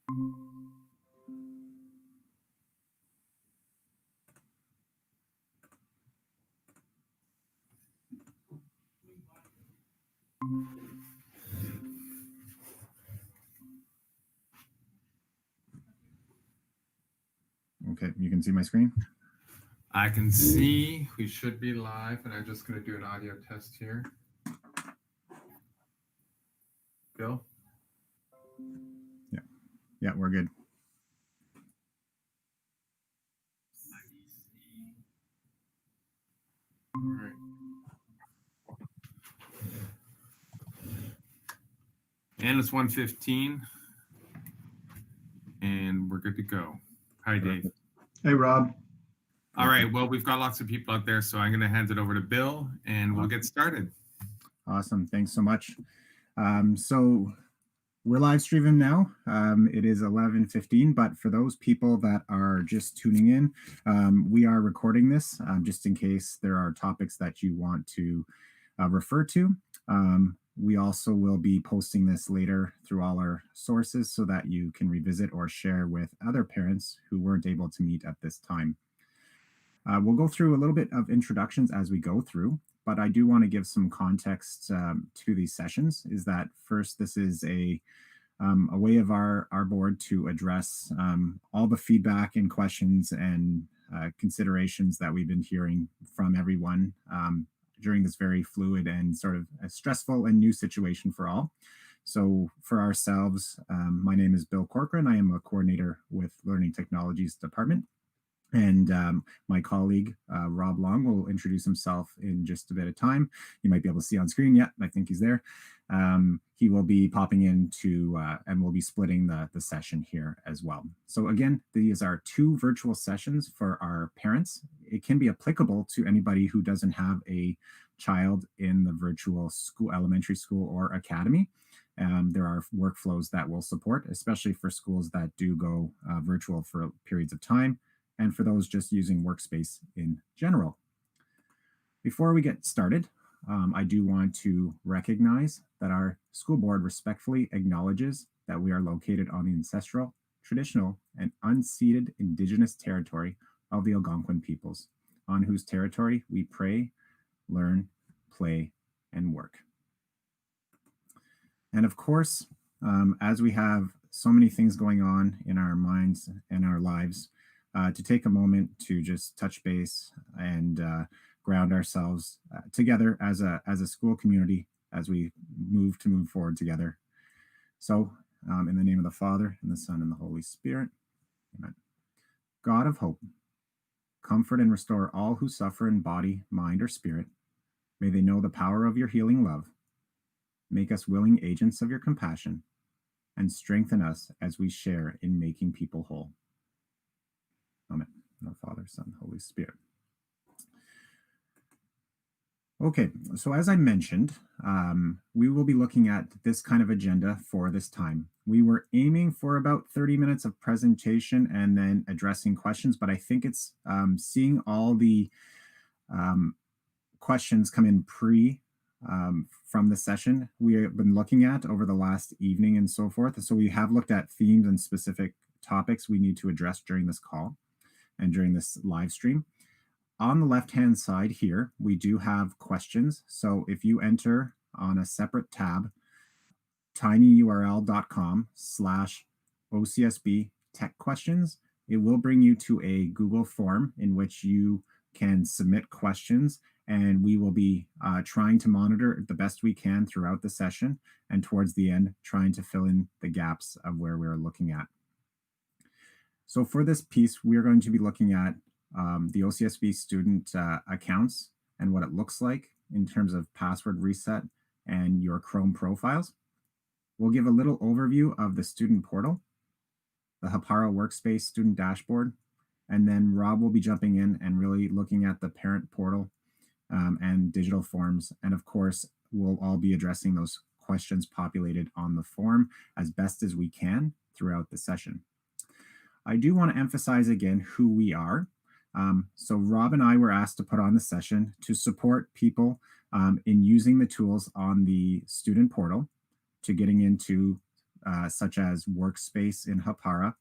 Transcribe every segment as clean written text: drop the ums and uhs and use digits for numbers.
Okay, you can see my screen? I can see we should be live, and I'm just going to do an audio test here. Bill? Yeah, we're good. All right. And it's 1:15, and we're good to go. Hi, Dave. Hey, Rob. All right, well, we've got lots of people out there, so I'm going to hand it over to Bill, and we'll get started. Awesome, thanks so much. So we're live streaming now. It is 11:15, but for those people that are just tuning in, we are recording this just in case there are topics that you want to refer to. We also will be posting this later through all our sources so that you can revisit or share with other parents who weren't able to meet at this time. We'll go through a little bit of introductions as we go through, but I do want to give some context to these sessions. Is that first, this is a way of our board to address all the feedback and questions and considerations that we've been hearing from everyone during this very fluid and sort of a stressful and new situation for all. So for ourselves, my name is Bill Corcoran. I am a coordinator with Learning Technologies Department. And my colleague, Rob Long, will introduce himself in just a bit of time. You might be able to see on screen. Yeah, I think he's there. He will be popping into and we'll be splitting the session here as well. So again, these are 2 virtual sessions for our parents. It can be applicable to anybody who doesn't have a child in the virtual school, elementary school or academy. There are workflows that will support, especially for schools that do go virtual for periods of time, and for those just using Workspace in general. Before we get started, I do want to recognize that our school board respectfully acknowledges that we are located on the ancestral, traditional, and unceded Indigenous territory of the Algonquin peoples, on whose territory we pray, learn, play, and work. And of course, as we have so many things going on in our minds and our lives, to take a moment to just touch base and ground ourselves together as a school community as we move forward together. So in the name of the Father, and the Son, and the Holy Spirit, amen. God of hope, comfort and restore all who suffer in body, mind, or spirit. May they know the power of your healing love. Make us willing agents of your compassion, and strengthen us as we share in making people whole. Amen. Our Father, Son, Holy Spirit. Okay, so as I mentioned, we will be looking at this kind of agenda for this time. We were aiming for about 30 minutes of presentation and then addressing questions, but I think it's seeing all the questions come in from the session we have been looking at over the last evening and so forth. So we have looked at themes and specific topics we need to address during this call and during this live stream. On the left-hand side here, we do have questions. So if you enter on a separate tab, tinyurl.com/OCSB tech questions, it will bring you to a Google form in which you can submit questions, and we will be trying to monitor the best we can throughout the session, and towards the end, trying to fill in the gaps of where we're looking at. So for this piece, we're going to be looking at the OCSB student accounts and what it looks like in terms of password reset and your Chrome profiles. We'll give a little overview of the student portal, the Hapara Workspace student dashboard, and then Rob will be jumping in and really looking at the parent portal and digital forms. And of course, we'll all be addressing those questions populated on the form as best as we can throughout the session. I do want to emphasize again who we are. So Rob and I were asked to put on the session to support people in using the tools on the student portal, to getting into such as workspace in Hapara,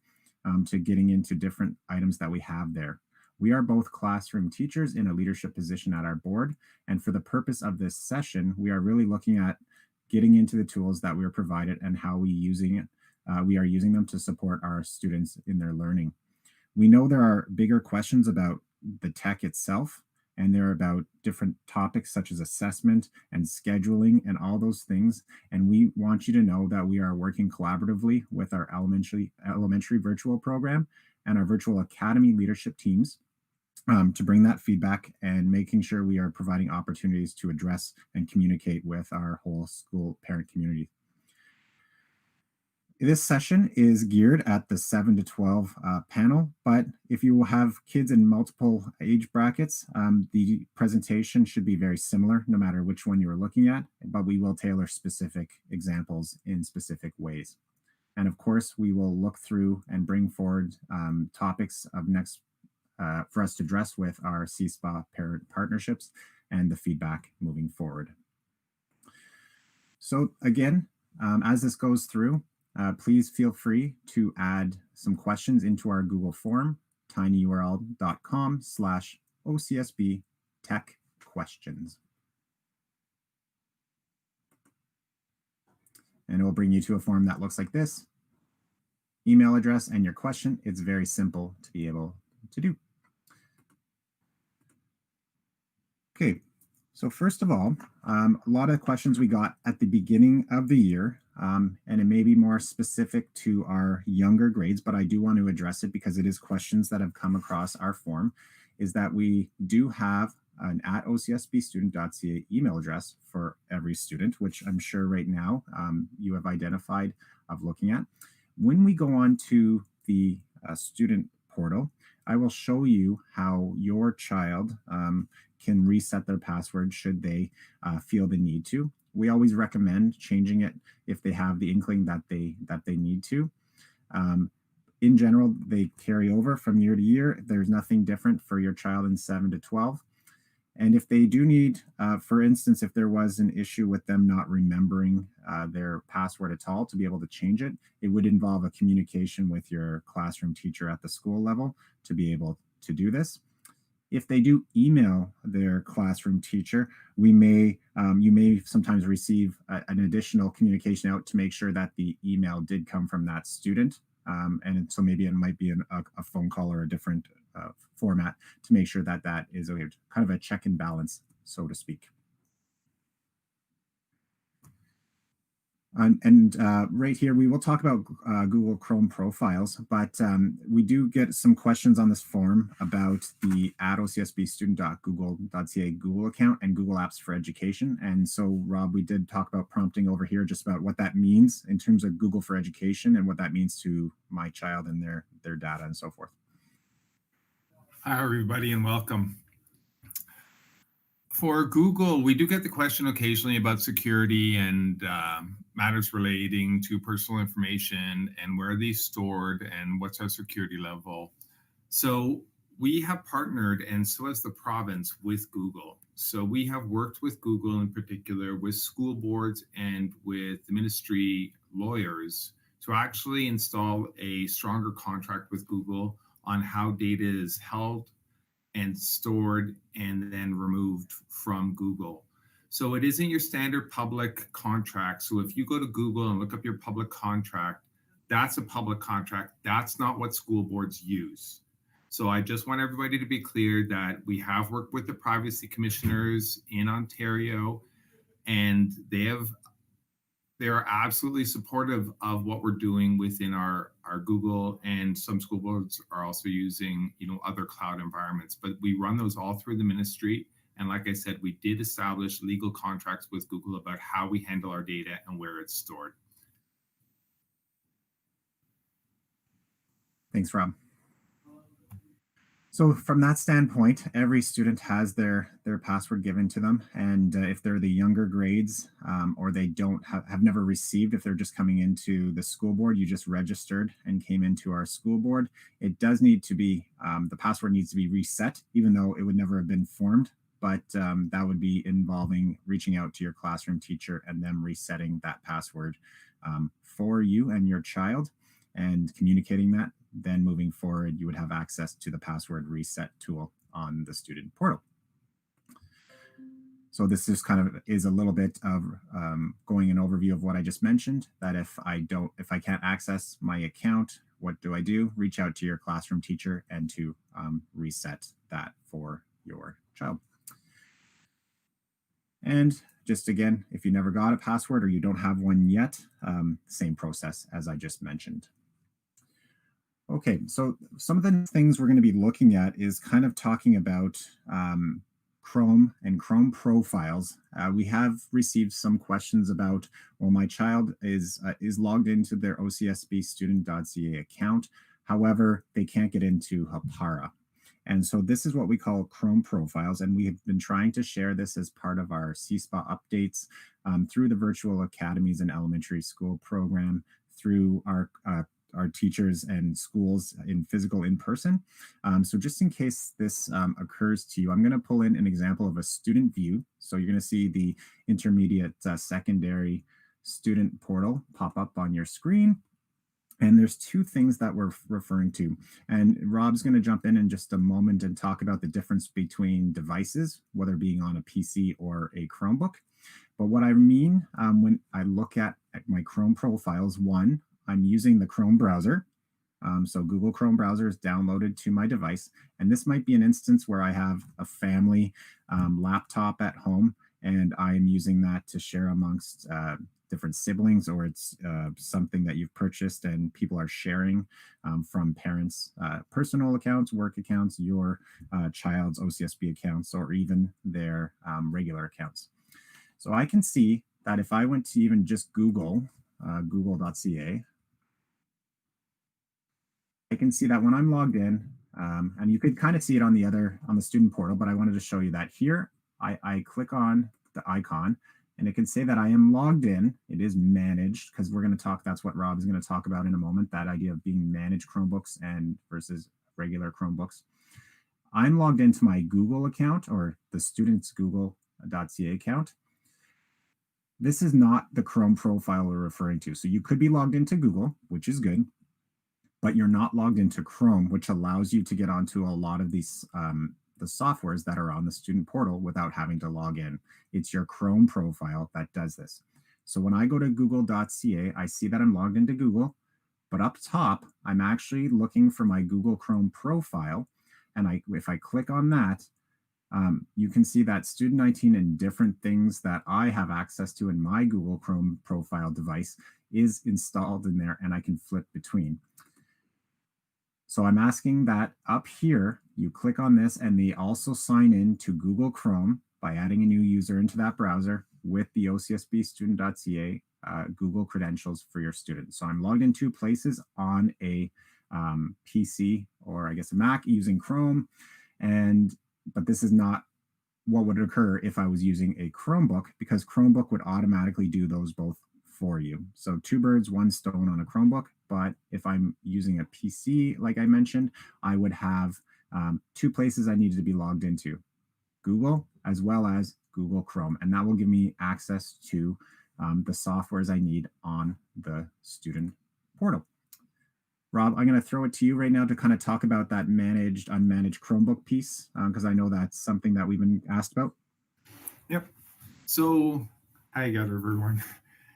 to getting into different items that we have there. We are both classroom teachers in a leadership position at our board. And for the purpose of this session, we are really looking at getting into the tools that we are provided and how we are using them to support our students in their learning. We know there are bigger questions about the tech itself, and they're about different topics such as assessment and scheduling and all those things. And we want you to know that we are working collaboratively with our elementary virtual program and our virtual academy leadership teams, to bring that feedback and making sure we are providing opportunities to address and communicate with our whole school parent community. This session is geared at the 7 to 12 panel, but if you have kids in multiple age brackets, the presentation should be very similar no matter which one you're looking at, but we will tailor specific examples in specific ways. And of course, we will look through and bring forward topics of next for us to address with our CSPA parent partnerships and the feedback moving forward. So again, as this goes through, please feel free to add some questions into our Google form, tinyurl.com/OCSB tech questions. And it will bring you to a form that looks like this. Email address and your question. It's very simple to be able to do. Okay, so first of all, a lot of questions we got at the beginning of the year, and it may be more specific to our younger grades, but I do want to address it because it is questions that have come across our form, is that we do have an @ocsbstudent.ca email address for every student, which I'm sure right now you have identified of looking at. When we go on to the student portal, I will show you how your child can reset their password should they feel the need to. We always recommend changing it if they have the inkling that they need to. In general, they carry over from year to year. There's nothing different for your child in 7 to 12. And if they do need, for instance, if there was an issue with them not remembering their password at all to be able to change it, it would involve a communication with your classroom teacher at the school level to be able to do this. If they do email their classroom teacher, you may sometimes receive an additional communication out to make sure that the email did come from that student. And so maybe it might be a phone call or a different format to make sure that that is kind of a check and balance, so to speak. And right here, we will talk about Google Chrome profiles, but we do get some questions on this form about the @ocsbstudent.google.ca Google account and Google Apps for Education. And so, Rob, we did talk about prompting over here just about what that means in terms of Google for Education and what that means to my child and their data and so forth. Hi, everybody, and welcome. For Google, we do get the question occasionally about security and matters relating to personal information and where are these stored and what's our security level. So we have partnered, and so has the province, with Google. So we have worked with Google in particular, with school boards and with the ministry lawyers to actually install a stronger contract with Google on how data is held and stored and then removed from Google. So it isn't your standard public contract. So if you go to Google and look up your public contract, that's a public contract. That's not what school boards use. So I just want everybody to be clear that we have worked with the privacy commissioners in Ontario, and they are absolutely supportive of what we're doing within our Google, and some school boards are also using, other cloud environments, but we run those all through the ministry. And like I said, we did establish legal contracts with Google about how we handle our data and where it's stored. Thanks, Rob. So from that standpoint, every student has their password given to them. And if they're the younger grades or they don't have never received, if they're just coming into the school board, you just registered and came into our school board, it does need to be, the password needs to be reset, even though it would never have been formed. But that would be involving reaching out to your classroom teacher and them resetting that password for you and your child and communicating that. Then moving forward, you would have access to the password reset tool on the student portal. So this just kind of is a little bit of going an overview of what I just mentioned, that if I can't access my account, what do I do? Reach out to your classroom teacher and to reset that for your child. And just again, if you never got a password or you don't have one yet, same process as I just mentioned. Okay, so some of the things we're going to be looking at is kind of talking about Chrome and Chrome profiles. We have received some questions about, well, my child is logged into their OCSB student.ca account. However, they can't get into Hapara. And so this is what we call Chrome profiles. And we have been trying to share this as part of our CSPA updates through the virtual academies and elementary school program, through our teachers and schools in physical in person. So just in case this occurs to you, I'm going to pull in an example of a student view. So you're going to see the intermediate secondary student portal pop up on your screen. And there's two things that we're referring to. And Rob's going to jump in just a moment and talk about the difference between devices, whether being on a PC or a Chromebook. But what I mean when I look at my Chrome profiles, one, I'm using the Chrome browser. So Google Chrome browser is downloaded to my device. And this might be an instance where I have a family laptop at home, and I'm using that to share amongst different siblings, or it's something that you've purchased and people are sharing from parents' personal accounts, work accounts, your child's OCSB accounts, or even their regular accounts. So I can see that if I went to even just Google, google.ca, I can see that when I'm logged in, and you could kind of see it on the student portal, but I wanted to show you that here. I click on the icon, and it can say that I am logged in. It is managed, because we're going to talk, that's what Rob is going to talk about in a moment, that idea of being managed Chromebooks and versus regular Chromebooks. I'm logged into my Google account, or the student's google.ca account. This is not the Chrome profile we're referring to. So you could be logged into Google, which is good, but you're not logged into Chrome, which allows you to get onto a lot of these the softwares that are on the student portal without having to log in. It's your Chrome profile that does this. So when I go to google.ca, I see that I'm logged into Google, but up top, I'm actually looking for my Google Chrome profile. And if I click on that, you can see that Student 19 and different things that I have access to in my Google Chrome profile device is installed in there, and I can flip between. So I'm asking that up here, you click on this, and they also sign in to Google Chrome by adding a new user into that browser with the OCSB student.ca Google credentials for your student. So I'm logged in two places, on a PC, or I guess a Mac, using Chrome. But this is not what would occur if I was using a Chromebook, because Chromebook would automatically do those both for you. So two birds, one stone on a Chromebook. But if I'm using a PC, like I mentioned, I would have two places I needed to be logged into: Google as well as Google Chrome. And that will give me access to the softwares I need on the student portal. Rob, I'm going to throw it to you right now to kind of talk about that managed, unmanaged Chromebook piece, because I know that's something that we've been asked about. Yep. So, hi again, everyone.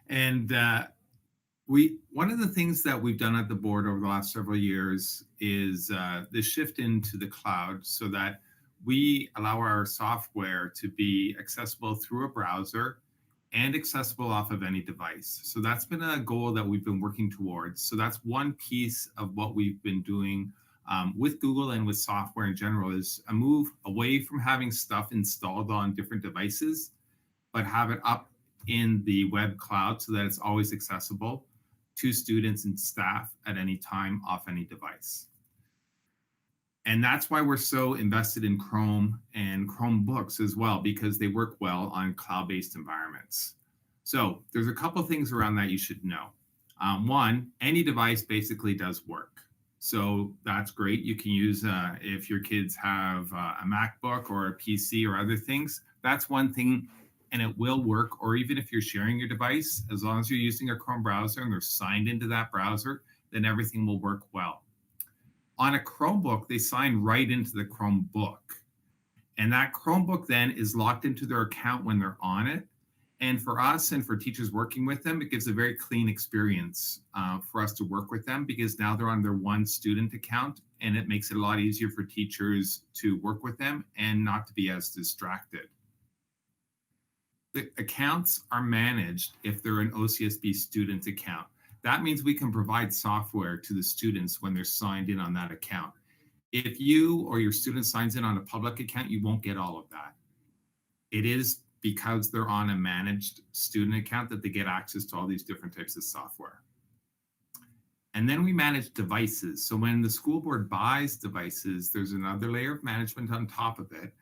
And one of the things that we've done at the board over the last several years is the shift into the cloud, so that we allow our software to be accessible through a browser and accessible off of any device. So that's been a goal that we've been working towards. So that's one piece of what we've been doing with Google and with software in general, is a move away from having stuff installed on different devices, but have it up in the web cloud so that it's always accessible to students and staff at any time off any device. And that's why we're so invested in Chrome and Chromebooks as well, because they work well on cloud-based environments. So there's a couple things around that you should know. One, any device basically does work. So that's great. You can use, if your kids have a MacBook or a PC or other things, that's one thing and it will work. Or even if you're sharing your device, as long as you're using a Chrome browser and they're signed into that browser, then everything will work well. On a Chromebook, they sign right into the Chromebook. And that Chromebook then is locked into their account when they're on it. And for us and for teachers working with them, it gives a very clean experience for us to work with them, because now they're on their one student account, and it makes it a lot easier for teachers to work with them and not to be as distracted. The accounts are managed if they're an OCSB student account. That means we can provide software to the students when they're signed in on that account. If you or your student signs in on a public account, you won't get all of that. It is because they're on a managed student account that they get access to all these different types of software. And then we manage devices. So when the school board buys devices, there's another layer of management on top of it,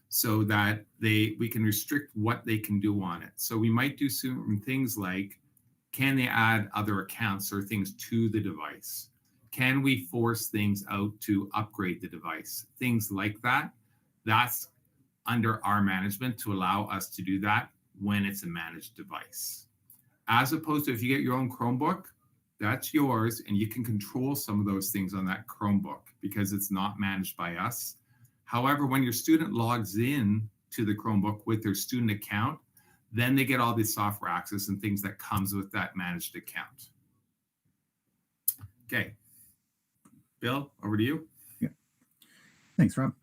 so that we can restrict what they can do on it. So we might do certain things like, can they add other accounts or things to the device? Can we force things out to upgrade the device? Things like that. That's under our management to allow us to do that when it's a managed device. As opposed to if you get your own Chromebook, that's yours, and you can control some of those things on that Chromebook because it's not managed by us. However, when your student logs in to the Chromebook with their student account, then they get all the software access and things that comes with that managed account. Okay. Bill, over to you. Yeah. Thanks, Rob.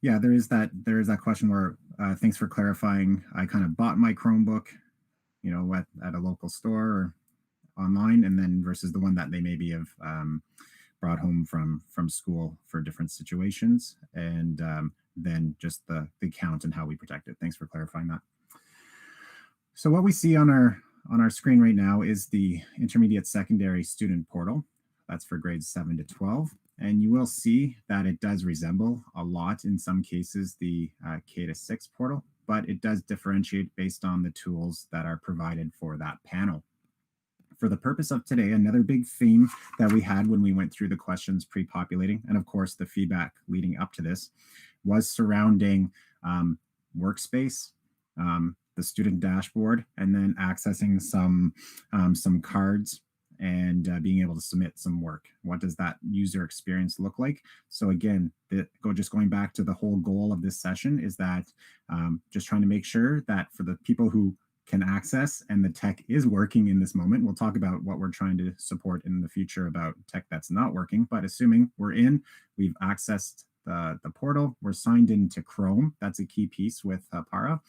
Yeah, there is that question where thanks for clarifying. I kind of bought my Chromebook, at a local store or online, and then versus the one that they maybe have brought home from school for different situations, and then just the account and how we protect it. Thanks for clarifying that. So what we see on our screen right now is the intermediate secondary student portal. That's for grades 7 to 12. And you will see that it does resemble a lot in some cases the K to 6 portal, but it does differentiate based on the tools that are provided for that panel. For the purpose of today, another big theme that we had when we went through the questions pre-populating, and of course the feedback leading up to this, was surrounding workspace, the student dashboard, and then accessing some cards and being able to submit some work. What does that user experience look like? So again, just going back to the whole goal of this session is that just trying to make sure that for the people who can access and the tech is working in this moment, we'll talk about what we're trying to support in the future about tech that's not working, but assuming we've accessed the portal, we're signed into Chrome. That's a key piece with Para,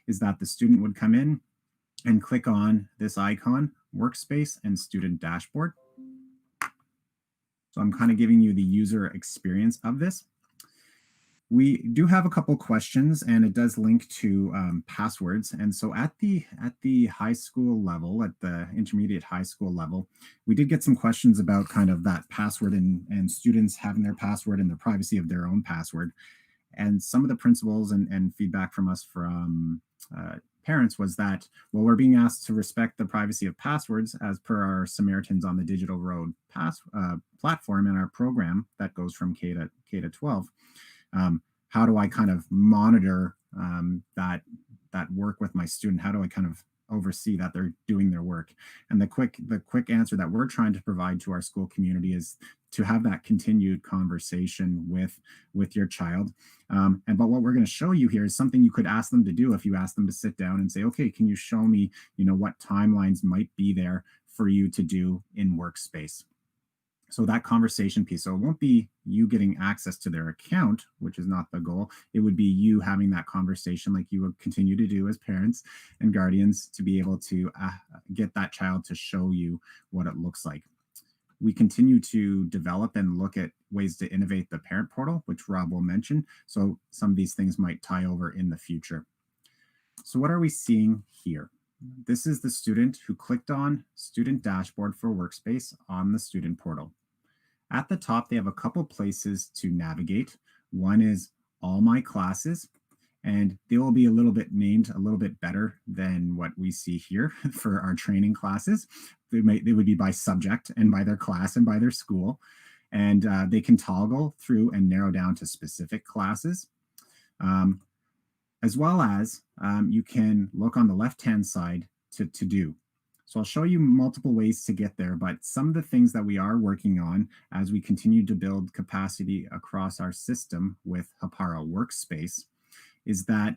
is that the student would come in and click on this icon, workspace and student dashboard. So I'm kind of giving you the user experience of this. We do have a couple questions, and it does link to passwords. And so at the high school level, at the intermediate high school level, we did get some questions about kind of that password and students having their password and the privacy of their own password. And some of the principles and feedback from us from parents was that, well, we're being asked to respect the privacy of passwords as per our Samaritans on the Digital Road platform and our program that goes from K to 12. How do I kind of monitor that work with my student? How do I kind of oversee that they're doing their work? And the quick answer that we're trying to provide to our school community is to have that continued conversation with your child. But what we're going to show you here is something you could ask them to do if you ask them to sit down and say, okay, can you show me, what timelines might be there for you to do in workspace? So that conversation piece, so it won't be you getting access to their account, which is not the goal. It would be you having that conversation like you would continue to do as parents and guardians to be able to get that child to show you what it looks like. We continue to develop and look at ways to innovate the parent portal, which Rob will mention. So some of these things might tie over in the future. So what are we seeing here? This is the student who clicked on Student Dashboard for Workspace on the student portal. At the top, they have a couple places to navigate. One is All My Classes, and they will be a little bit named a little bit better than what we see here for our training classes. They would be by subject and by their class and by their school. And they can toggle through and narrow down to specific classes. as well as you can look on the left-hand side to do. So I'll show you multiple ways to get there, but some of the things that we are working on as we continue to build capacity across our system with Hapara Workspace is that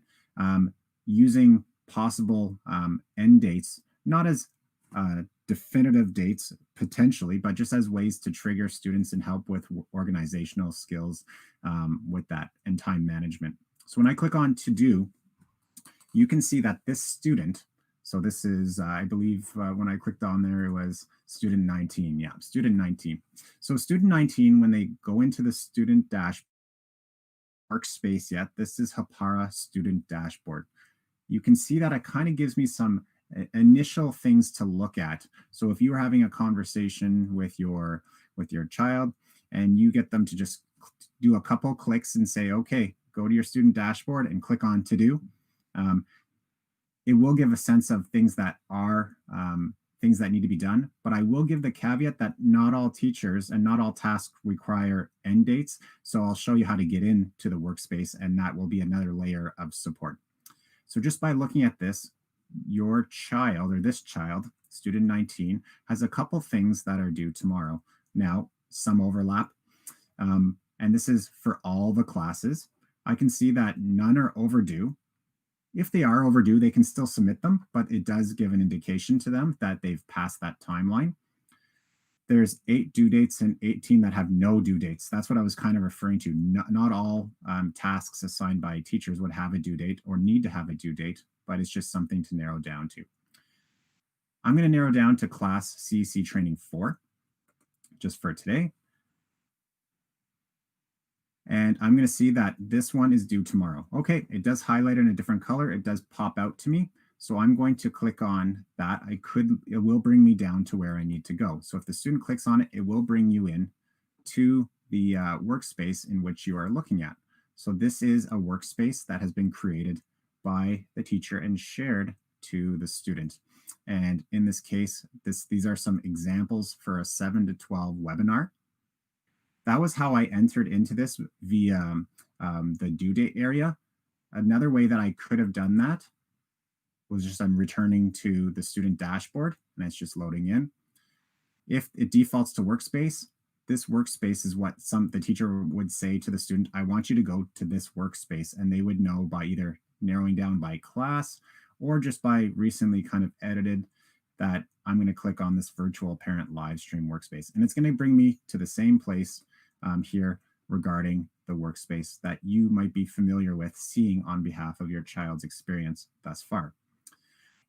using possible end dates, not as definitive dates potentially, but just as ways to trigger students and help with organizational skills with that and time management. So when I click on to do, you can see that this student, so this is, I believe when I clicked on there, it was student 19. Yeah, student 19. So student 19, when they go into the student dashboard workspace yet, this is Hapara student dashboard. You can see that it kind of gives me some initial things to look at. So if you are having a conversation with your child and you get them to just do a couple clicks and say, okay, go to your student dashboard and click on to do, it will give a sense of things that are things that need to be done. But I will give the caveat that not all teachers and not all tasks require end dates. So I'll show you how to get into the workspace, and that will be another layer of support. So just by looking at this, your child, or this child, student 19, has a couple things that are due tomorrow. Now, some overlap, and this is for all the classes. I can see that none are overdue. If they are overdue, they can still submit them, but it does give an indication to them that they've passed that timeline. There's 8 due dates and 18 that have no due dates. That's what I was kind of referring to. Not all tasks assigned by teachers would have a due date or need to have a due date, but it's just something to narrow down to. I'm going to narrow down to class CEC training 4 just for today. And I'm going to see that this one is due tomorrow. Okay, it does highlight in a different color. It does pop out to me. So I'm going to click on that. It will bring me down to where I need to go. So if the student clicks on it, it will bring you in to the workspace in which you are looking at. So this is a workspace that has been created by the teacher and shared to the student. And in this case, these are some examples for a 7 to 12 webinar. That was how I entered into this via the due date area. Another way that I could have done that was just I'm returning to the student dashboard, and it's just loading in. If it defaults to workspace, this workspace is what the teacher would say to the student, I want you to go to this workspace, and they would know by either narrowing down by class or just by recently kind of edited that I'm going to click on this virtual parent live stream workspace. And it's going to bring me to the same place here regarding the workspace that you might be familiar with seeing on behalf of your child's experience thus far.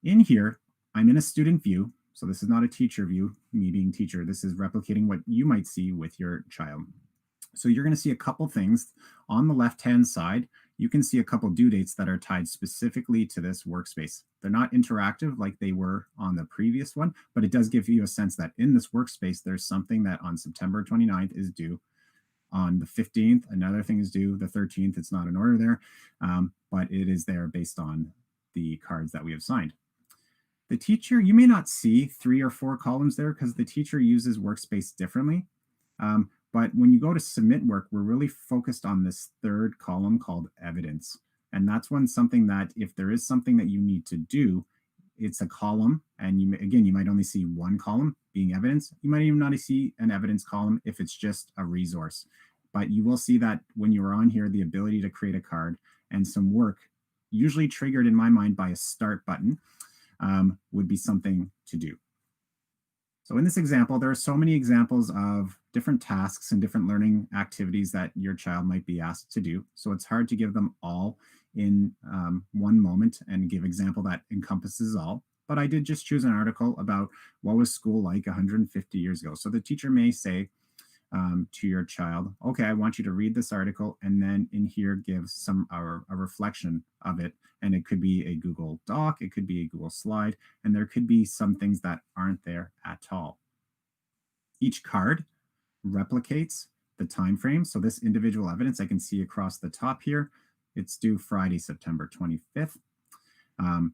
In here, I'm in a student view. So this is not a teacher view, me being teacher. This is replicating what you might see with your child. So you're going to see a couple things. On the left-hand side, you can see a couple due dates that are tied specifically to this workspace. They're not interactive like they were on the previous one, but it does give you a sense that in this workspace, there's something that on September 29th is due. On the 15th, another thing is due. The 13th, it's not in order there, but it is there based on the cards that we have signed. The teacher, you may not see 3 or 4 columns there because the teacher uses workspace differently. But when you go to submit work, we're really focused on this third column called evidence. And that's when something that if there is something that you need to do, it's a column. And you might only see one column being evidence. You might even not see an evidence column if it's just a resource. But you will see that when you're on here, the ability to create a card and some work, usually triggered in my mind by a start button, would be something to do. So in this example, there are so many examples of different tasks and different learning activities that your child might be asked to do. So it's hard to give them all in one moment and give example that encompasses all. But I did just choose an article about what was school like 150 years ago. So the teacher may say to your child, okay, I want you to read this article and then in here give a reflection of it. And it could be a Google Doc, it could be a Google slide, and there could be some things that aren't there at all. Each card replicates the time frame. So this individual evidence I can see across the top here, it's due Friday, September 25th.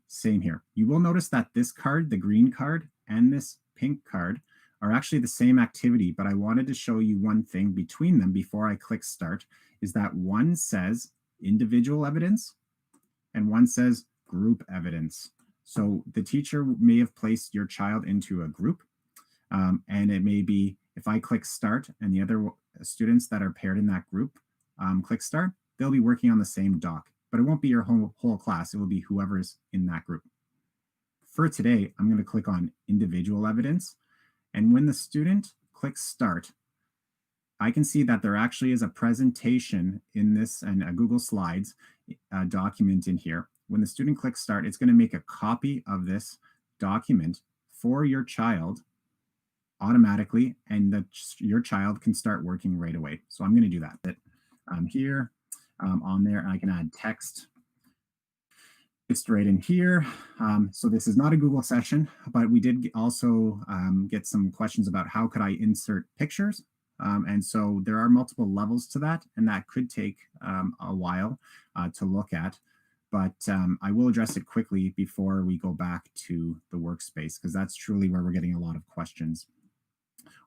Same here. You will notice that this card, the green card, and this pink card are actually the same activity, but I wanted to show you one thing between them before I click start, is that one says individual evidence and one says group evidence. So the teacher may have placed your child into a group, and it may be, if I click start and the other students that are paired in that group click start, they'll be working on the same doc, but it won't be your whole class. It will be whoever's in that group. For today, I'm going to click on individual evidence. And when the student clicks start, I can see that there actually is a presentation in this and a Google Slides document in here. When the student clicks start, it's going to make a copy of this document for your child automatically, and your child can start working right away. So I'm going to do that. Here on there, I can add text. It's right in here. So this is not a Google session, but we did also get some questions about how could I insert pictures. And so there are multiple levels to that, and that could take a while to look at. But I will address it quickly before we go back to the workspace, because that's truly where we're getting a lot of questions.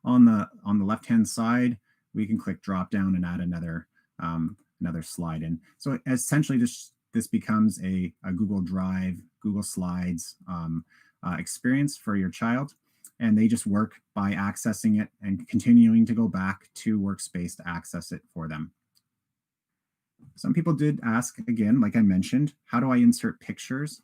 On the left-hand side, we can click drop down and add another slide in. So essentially, this becomes a Google Drive, Google Slides experience for your child, and they just work by accessing it and continuing to go back to Workspace to access it for them. Some people did ask, again, like I mentioned, how do I insert pictures?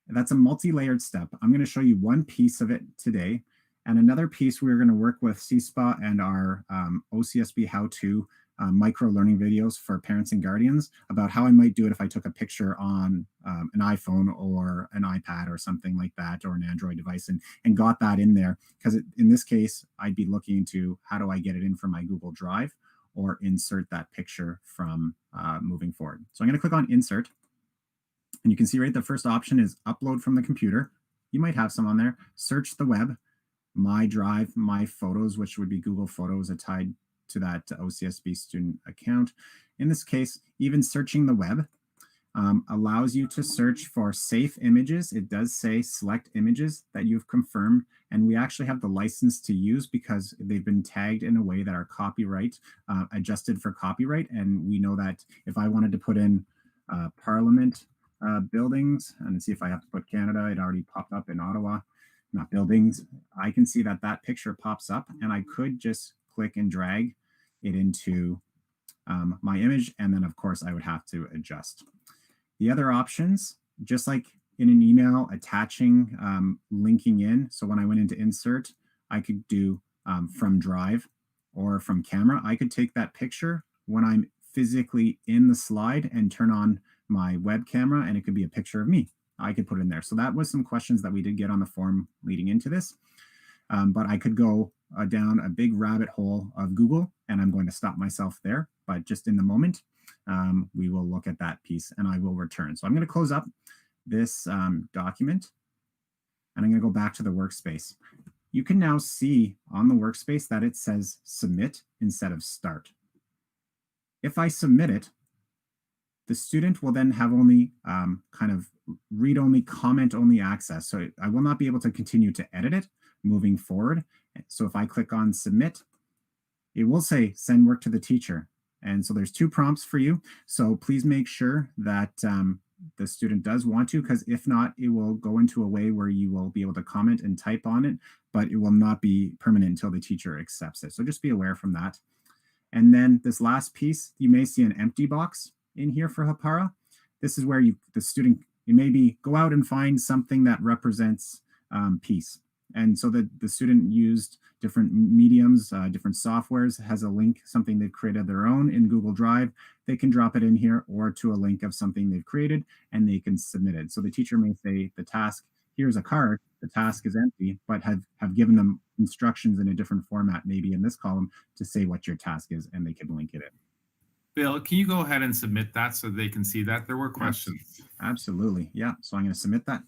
That's a multi-layered step. I'm going to show you one piece of it today, and another piece we're going to work with CSPA and our OCSB how-to micro learning videos for parents and guardians about how I might do it if I took a picture on an iPhone or an iPad or something like that, or an Android device, and got that in there. Because in this case, I'd be looking into how do I get it in from my Google Drive or insert that picture from moving forward. So I'm going to click on insert, and you can see right the first option is upload from the computer. You might have some on there. Search the web, my drive, my photos, which would be Google Photos tied to that OCSB student account. In this case, even searching the web allows you to search for safe images. It does say select images that you've confirmed, and we actually have the license to use because they've been tagged in a way that are copyright adjusted for copyright. And we know that if I wanted to put in Parliament buildings and see if I have to put Canada, it already popped up in Ottawa, not buildings. I can see that that picture pops up, and I could just click and drag it into my image, and then of course I would have to adjust. The other options, just like in an email, attaching, linking in. So when I went into insert, I could do from drive or from camera. I could take that picture when I'm physically in the slide and turn on my web camera, and it could be a picture of me. I could put it in there. So that was some questions that we did get on the form leading into this. But I could go down a big rabbit hole of Google, and I'm going to stop myself there. But just in the moment, we will look at that piece, and I will return. So I'm going to close up this document, and I'm going to go back to the workspace. You can now see on the workspace that it says submit instead of start. If I submit it, the student will then have only kind of read-only, comment-only access. So I will not be able to continue to edit it moving forward. So if I click on submit, it will say send work to the teacher. And so there's two prompts for you. So please make sure that the student does want to, because if not, it will go into a way where you will be able to comment and type on it, but it will not be permanent until the teacher accepts it. So just be aware from that. And then this last piece, you may see an empty box in here for Hapara. This is where the student, you maybe go out and find something that represents peace. And so the student used different mediums, different softwares, has a link, something they've created their own in Google Drive. They can drop it in here or to a link of something they've created, and they can submit it. So the teacher may say the task, here's a card, the task is empty, but have given them instructions in a different format, maybe in this column, to say what your task is, and they can link it in. Bill, can you go ahead and submit that so they can see that? There were questions. Absolutely. Yeah. So I'm going to submit that.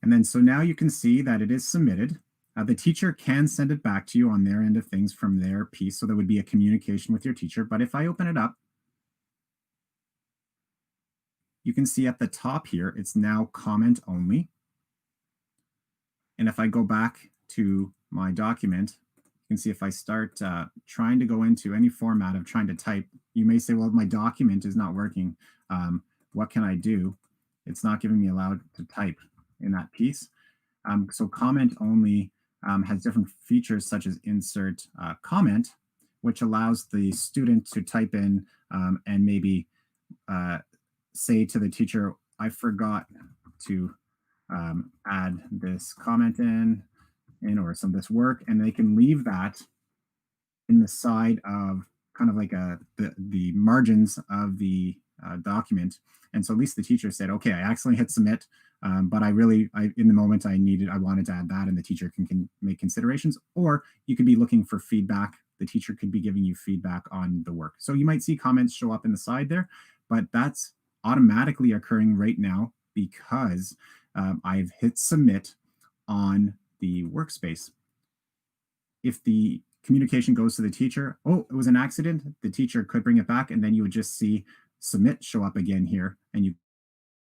And then so now you can see that it is submitted. The teacher can send it back to you on their end of things from their piece. So there would be a communication with your teacher. But if I open it up, you can see at the top here, it's now comment only. And if I go back to my document, you can see if I start trying to go into any format of trying to type You may say, well, my document is not working. What can I do? It's not giving me allowed to type in that piece. So comment only has different features such as insert comment, which allows the student to type in and maybe say to the teacher, I forgot to add this comment in or some of this work, and they can leave that in the side of kind of like the margins of the document. And so at least the teacher said, okay, I accidentally hit submit, but in the moment I wanted to add that, and the teacher can make considerations. Or you could be looking for feedback. The teacher could be giving you feedback on the work. So you might see comments show up in the side there, but that's automatically occurring right now because I've hit submit on the workspace. If the communication goes to the teacher, oh, it was an accident, the teacher could bring it back, and then you would just see submit show up again here, and you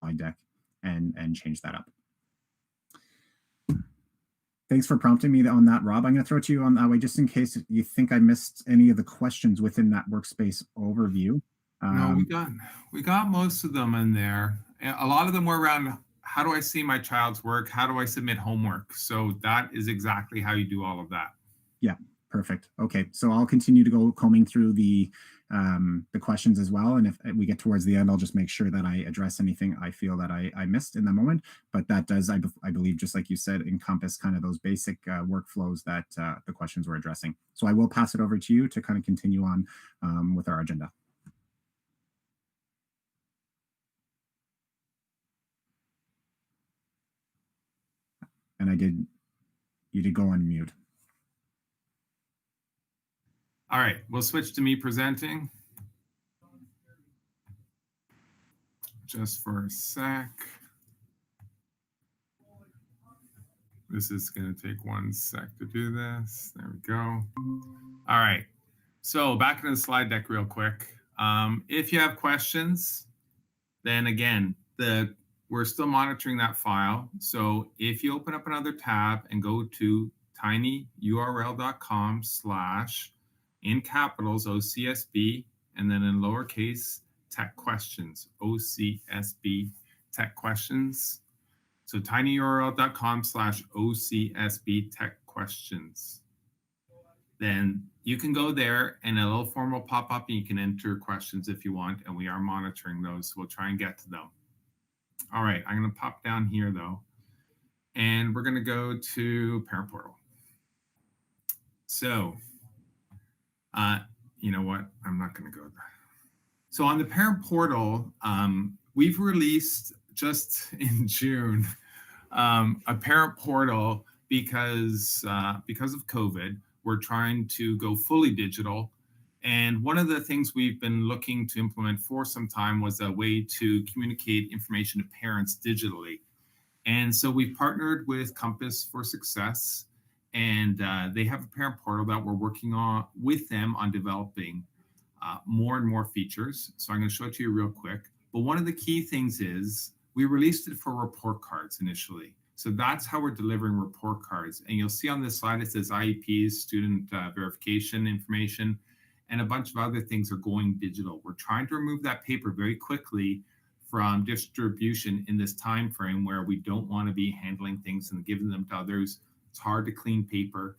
slide deck and change that up. Thanks for prompting me on that, Rob. I'm going to throw it to you on that way just in case you think I missed any of the questions within that workspace overview. No, we got most of them in there. A lot of them were around how do I see my child's work? How do I submit homework? So that is exactly how you do all of that. Yeah, perfect. Okay, so I'll continue to go combing through the questions as well, and if we get towards the end, I'll just make sure that I address anything I feel that I missed in the moment. But that does, I believe, just like you said, encompass kind of those basic workflows that the questions were addressing. So I will pass it over to you to kind of continue on with our agenda. And you did go on mute. All right, we'll switch to me presenting. Just for a sec. This is going to take 1 sec to do this. There we go. All right, so back into the slide deck real quick. If you have questions, then again, we're still monitoring that file. So if you open up another tab and go to tinyurl.com/ in capitals OCSB, and then in lowercase tech questions, OCSB tech questions. So tinyurl.com/ OCSB tech questions. Then you can go there and a little form will pop up and you can enter questions if you want, and we are monitoring those. So we'll try and get to them. All right, I'm going to pop down here though, and we're going to go to Parent Portal. So, you know what? I'm not going to go there. So on the Parent Portal, we've released just in June a Parent Portal because of COVID. We're trying to go fully digital. And one of the things we've been looking to implement for some time was a way to communicate information to parents digitally. And so we've partnered with Compass for Success, and they have a parent portal that we're working on with them on developing more and more features. So I'm going to show it to you real quick. But one of the key things is we released it for report cards initially. So that's how we're delivering report cards. And you'll see on this slide, it says IEPs, student verification information, and a bunch of other things are going digital. We're trying to remove that paper very quickly from distribution in this time frame where we don't want to be handling things and giving them to others. It's hard to clean paper.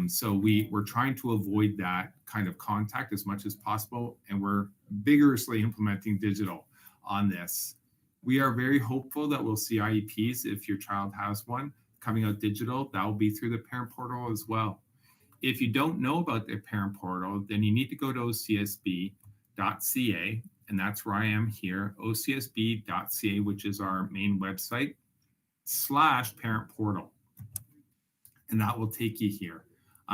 So we're trying to avoid that kind of contact as much as possible, and we're vigorously implementing digital on this. We are very hopeful that we'll see IEPs, if your child has one, coming out digital. That will be through the parent portal as well. If you don't know about the parent portal, then you need to go to ocsb.ca, and that's where I am here, ocsb.ca, which is our main website, /parent portal. And that will take you here.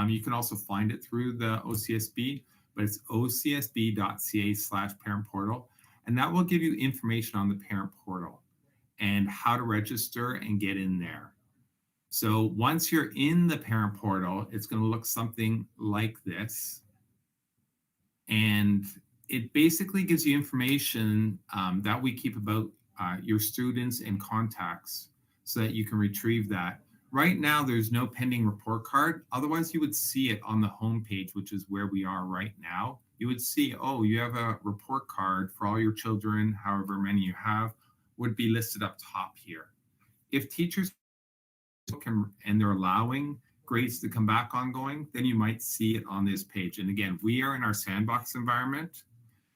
You can also find it through the OCSB, but it's ocsb.ca/parent portal. And that will give you information on the parent portal and how to register and get in there. So once you're in the parent portal, it's going to look something like this. And it basically gives you information that we keep about your students and contacts so that you can retrieve that. Right now, there's no pending report card. Otherwise, you would see it on the home page, which is where we are right now. you would see, oh, you have a report card for all your children, however many you have, would be listed up top here. If teachers can, and they're allowing grades to come back ongoing, then you might see it on this page. And again, we are in our sandbox environment,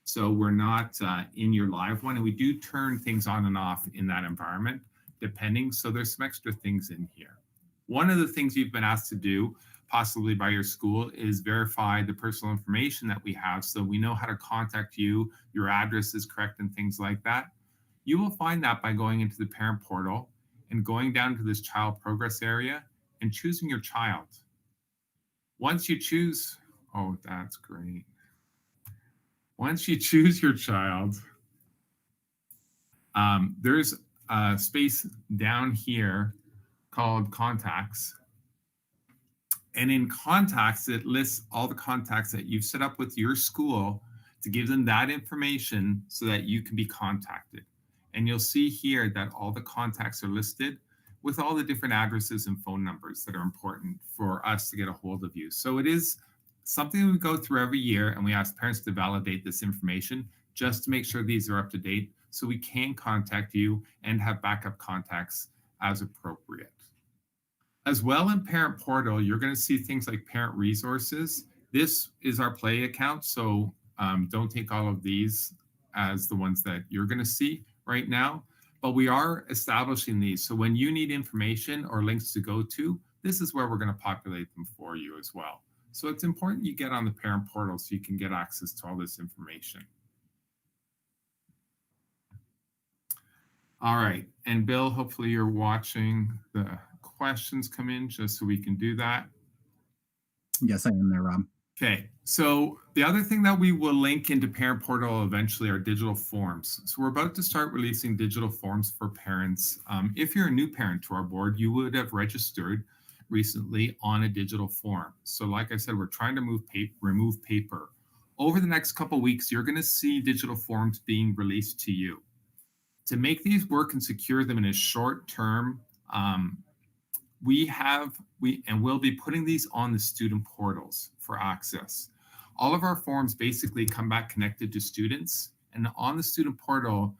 so we're not in your live one, and we do turn things on and off in that environment, depending. So there's some extra things in here. One of the things you've been asked to do, possibly by your school, is verify the personal information that we have so we know how to contact you, your address is correct, and things like that. You will find that by going into the parent portal and going down to this child progress area and choosing your child. Once you choose, oh, that's great. Once you choose your child, there's a space down here called contacts. And in contacts, it lists all the contacts that you've set up with your school to give them that information so that you can be contacted. And you'll see here that all the contacts are listed with all the different addresses and phone numbers that are important for us to get a hold of you. So it is something we go through every year, and we ask parents to validate this information just to make sure these are up to date so we can contact you and have backup contacts as appropriate. As well, in Parent Portal, you're going to see things like parent resources. This is our Play account, so don't take all of these as the ones that you're going to see right now. But we are establishing these. So when you need information or links to go to, this is where we're going to populate them for you as well. So it's important you get on the Parent Portal so you can get access to all this information. All right, and Bill, hopefully you're watching the questions come in just so we can do that. Yes, I am there, Rob. Okay, so the other thing that we will link into Parent Portal eventually are digital forms. So we're about to start releasing digital forms for parents. If you're a new parent to our board, you would have registered recently on a digital form. So like I said, we're trying to remove paper. Over the next couple of weeks, you're going to see digital forms being released to you. To make these work and secure them in a short term, we'll be putting these on the student portals for access. All of our forms basically come back connected to students, and on the student portal,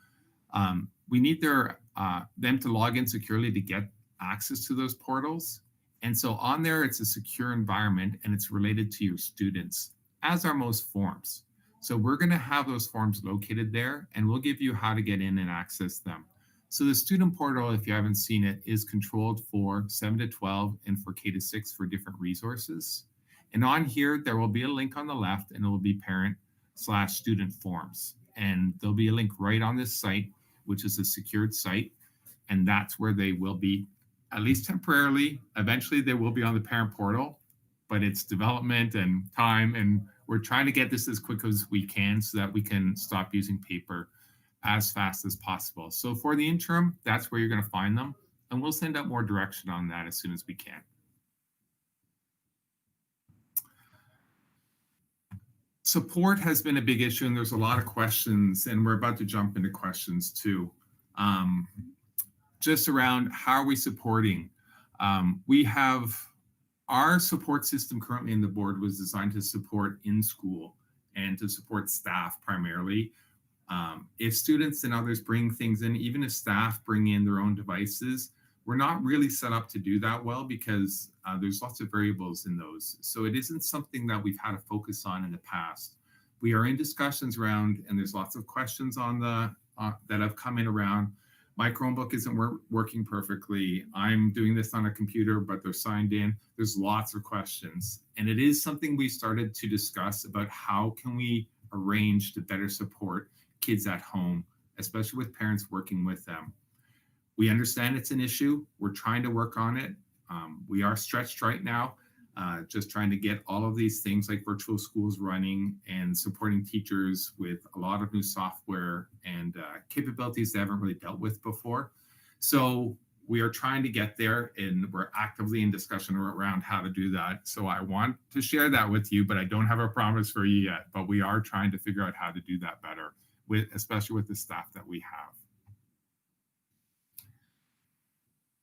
we need them to log in securely to get access to those portals. And so on there, it's a secure environment and it's related to your students, as are most forms. So we're going to have those forms located there, and we'll give you how to get in and access them. So the student portal, if you haven't seen it, is controlled for 7 to 12 and for K to 6 for different resources. And on here, there will be a link on the left, and it will be parent/student forms. And there'll be a link right on this site, which is a secured site. And that's where they will be, at least temporarily. Eventually, they will be on the parent portal, but it's development and time. And we're trying to get this as quick as we can so that we can stop using paper as fast as possible. So for the interim, that's where you're going to find them, and we'll send out more direction on that as soon as we can. Support has been a big issue, and there's a lot of questions, and we're about to jump into questions too. Just around how are we supporting? We have our support system currently in the board was designed to support in school and to support staff primarily. If students and others bring things in, even if staff bring in their own devices, we're not really set up to do that well because there's lots of variables in those. So it isn't something that we've had to focus on in the past. We are in discussions around, and there's lots of questions on the that have come in around. My Chromebook isn't working perfectly. I'm doing this on a computer, but they're signed in. There's lots of questions. And it is something we started to discuss about how can we arrange to better support kids at home, especially with parents working with them. We understand it's an issue. We're trying to work on it. We are stretched right now, just trying to get all of these things like virtual schools running and supporting teachers with a lot of new software and capabilities they haven't really dealt with before. So we are trying to get there, and we're actively in discussion around how to do that. So I want to share that with you, but I don't have a promise for you yet. But we are trying to figure out how to do that better, especially with the staff that we have.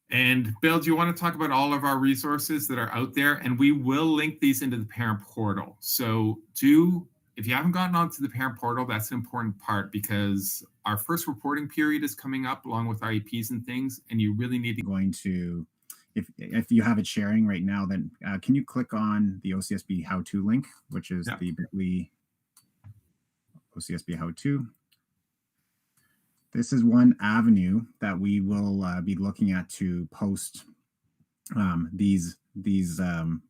And Bill, do you want to talk about all of our resources that are out there? And we will link these into the parent portal. So do if you haven't gotten onto the parent portal, that's an important part because our first reporting period is coming up along with IEPs and things, and you really need to. Going to, if you have it sharing right now, then can you click on the OCSB how-to link, which is the bit.ly OCSB how-to. This is one avenue that we will be looking at to post these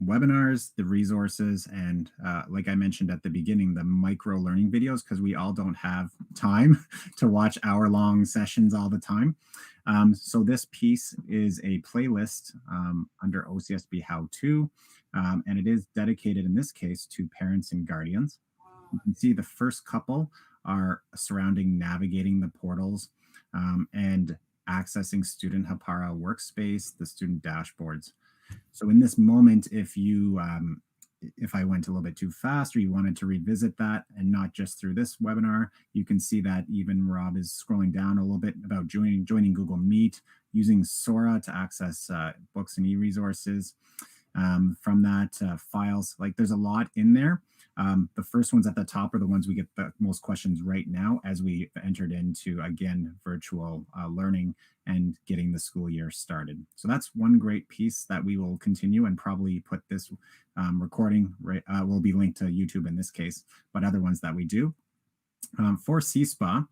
webinars, the resources, and like I mentioned at the beginning, the micro learning videos, because we all don't have time to watch hour-long sessions all the time. So this piece is a playlist under OCSB How-To, and it is dedicated in this case to parents and guardians. You can see the first couple are surrounding navigating the portals and accessing Student Hapara workspace, the student dashboards. So in this moment, if I went a little bit too fast or you wanted to revisit that and not just through this webinar, you can see that even Rob is scrolling down a little bit about joining Google Meet, using Sora to access books and e-resources. From that, files, like there's a lot in there. The first ones at the top are the ones we get the most questions right now as we entered into, again, virtual learning and getting the school year started. So that's one great piece that we will continue and probably put this recording, will be linked to YouTube in this case, but other ones that we do. For CSPA,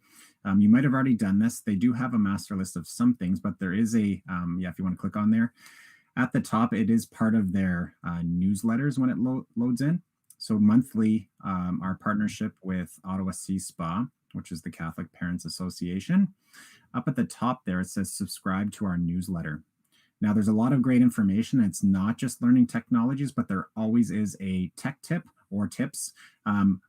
you might have already done this. They do have a master list of some things, but there is a, if you want to click on there, at the top, it is part of their newsletters when it loads in. So monthly, our partnership with Ottawa CSPA, which is the Catholic Parents Association, up at the top there, it says subscribe to our newsletter. Now, there's a lot of great information. It's not just learning technologies, but there always is a tech tip or tips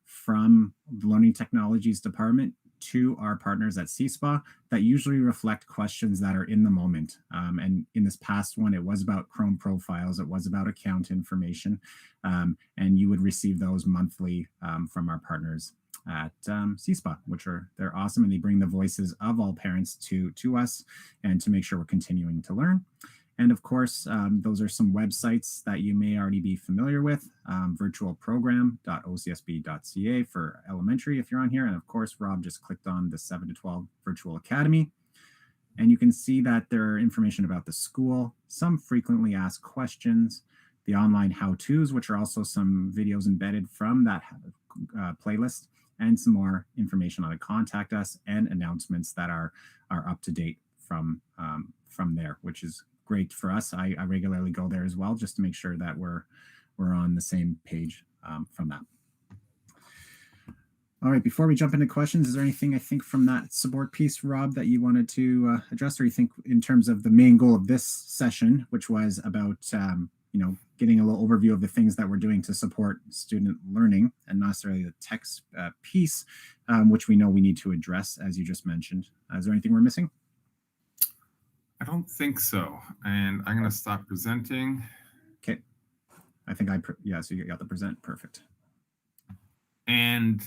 from the Learning Technologies Department to our partners at CSPA that usually reflect questions that are in the moment. And in this past one, it was about Chrome profiles, it was about account information, and you would receive those monthly from our partners at CSPA, they're awesome, and they bring the voices of all parents to us and to make sure we're continuing to learn. And of course, those are some websites that you may already be familiar with, virtualprogram.ocsb.ca for elementary if you're on here. And of course, Rob just clicked on the 7 to 12 Virtual Academy. And you can see that there are information about the school, some frequently asked questions, the online how-tos, which are also some videos embedded from that playlist, and some more information on how to contact us and announcements that are up to date from there, which is great for us. I regularly go there as well, just to make sure that we're on the same page from that. All right, before we jump into questions, is there anything I think from that support piece, Rob, that you wanted to address, or you think in terms of the main goal of this session, which was about getting a little overview of the things that we're doing to support student learning and not necessarily the text piece, which we know we need to address, as you just mentioned. Is there anything we're missing? I don't think so. And I'm going to stop presenting. Okay. I think so you got the present. Perfect. And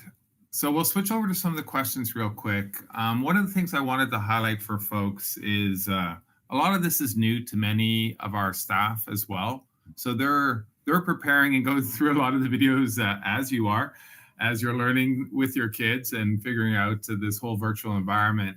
so we'll switch over to some of the questions real quick. One of the things I wanted to highlight for folks is a lot of this is new to many of our staff as well. So they're preparing and going through a lot of the videos as you're learning with your kids and figuring out this whole virtual environment.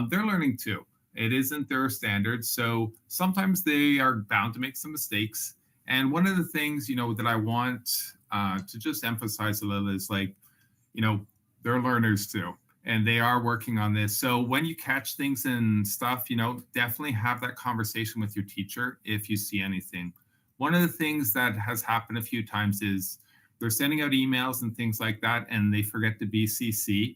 They're learning too. It isn't their standard. So sometimes they are bound to make some mistakes. And one of the things, that I want to just emphasize a little is they're learners too, and they are working on this. So when you catch things and stuff, definitely have that conversation with your teacher if you see anything. One of the things that has happened a few times is they're sending out emails and things like that, and they forget to BCC.